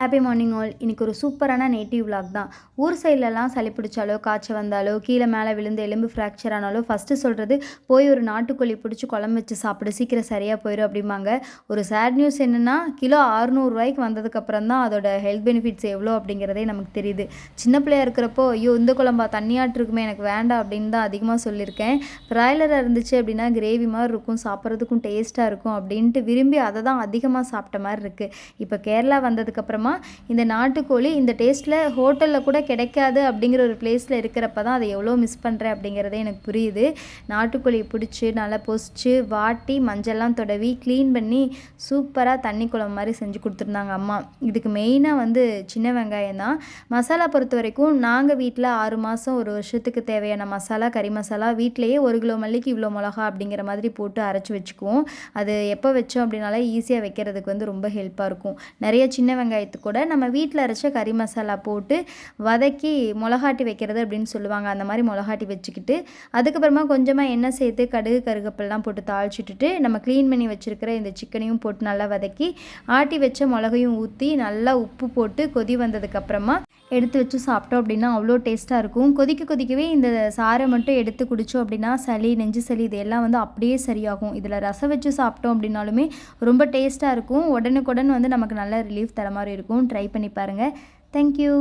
Happy morning all. இன்றைக்கி ஒரு சூப்பரான நேட்டிவ் விலாக் தான். ஊர் சைட்லலாம் சளி பிடிச்சாலோ காய்ச்சல் வந்தாலோ கீழே மேலே விழுந்து எலும்பு ஃப்ராக்சர் ஆனாலோ ஃபஸ்ட்டு சொல்கிறது போய் ஒரு நாட்டுக்கோழி பிடிச்சி குழம்பு வச்சு சாப்பிடு, சீக்கிரம் சரியாக போயிடும் அப்படிம்பாங்க. ஒரு சேட் நியூஸ் என்னென்னா, கிலோ 600 ரூபாய்க்கு வந்ததுக்கப்புறம் தான் அதோட ஹெல்த் பெனிஃபிட்ஸ் எவ்வளோ அப்படிங்கிறதே நமக்கு தெரியுது. சின்ன பிள்ளையா இருக்கிறப்போ ஐயோ இந்த குழம்பா தண்ணியாட்டு இருக்குமே எனக்கு வேண்டாம் அப்படின்னு தான் அதிகமாக சொல்லியிருக்கேன். ப்ராய்லராக இருந்துச்சு அப்படின்னா கிரேவி மாதிரி இருக்கும், சாப்பிட்றதுக்கும் டேஸ்ட்டாக இருக்கும் அப்படின்ட்டு விரும்பி அதை தான் அதிகமாக சாப்பிட்ட மாதிரி இருக்குது. இப்போ கேரளா வந்ததுக்கப்புறமா இந்த நாட்டுக்கோழி இந்த டேஸ்ட்டில் ஹோட்டலில் கூட கிடைக்காது அப்படிங்கிற ஒரு பிளேஸில் இருக்கிறப்ப தான் அதை எவ்வளோ மிஸ் பண்ணுறேன் அப்படிங்கிறதே எனக்கு புரியுது. நாட்டுக்கோழியை பிடிச்சி நல்லா பொசிச்சு வாட்டி மஞ்சள்லாம் தடவி க்ளீன் பண்ணி சூப்பராக தண்ணி குழம்பு மாதிரி செஞ்சு கொடுத்துருந்தாங்க அம்மா. இதுக்கு மெயினாக சின்ன வெங்காயம் தான். மசாலா பொறுத்த வரைக்கும் நாங்கள் வீட்டில் 6 மாதம் 1 வருஷத்துக்கு தேவையான மசாலா, கறி மசாலா வீட்டிலையே 1 கிலோ மல்லிக்கு இவ்வளோ மிளகா அப்படிங்கிற மாதிரி போட்டு அரைச்சி வச்சுக்குவோம். அது எப்போ வச்சோம் அப்படின்னாலே ஈஸியாக வைக்கிறதுக்கு ரொம்ப ஹெல்ப்பாக இருக்கும். நிறைய சின்ன வெங்காயத்துக்கு கூட நம்ம வீட்டில் அரைச்ச கறி மசாலா போட்டு வதக்கி மிளகாட்டி வைக்கிறது அப்படின்னு சொல்லுவாங்க. அந்த மாதிரி மிளகாட்டி வச்சுக்கிட்டு அதுக்கப்புறமா கொஞ்சமாக எண்ணெய் சேர்த்து கடுகு கருகப்பெல்லாம் போட்டு தாளிச்சுட்டுட்டு நம்ம க்ளீன் பண்ணி வச்சுருக்கிற இந்த சிக்கனையும் போட்டு நல்லா வதக்கி ஆட்டி வச்ச மிளகையும் ஊற்றி நல்லா உப்பு போட்டு கொதி வந்ததுக்கப்புறமா எடுத்து வச்சு சாப்பிட்டோம் அப்படின்னா அவ்வளோ டேஸ்ட்டாக இருக்கும். கொதிக்கவே இந்த சாறை மட்டும் எடுத்து குடித்தோம் அப்படின்னா சளி, நெஞ்சு சளி இதெல்லாம் அப்படியே சரியாகும். இதில் ரசம் வச்சு சாப்பிட்டோம் அப்படின்னாலுமே ரொம்ப டேஸ்ட்டாக இருக்கும். உடனுக்குடன் நமக்கு நல்ல ரிலீஃப் தர மாதிரி இருக்கும். ட்ரை பண்ணி பாருங்கள். தேங்க்யூ.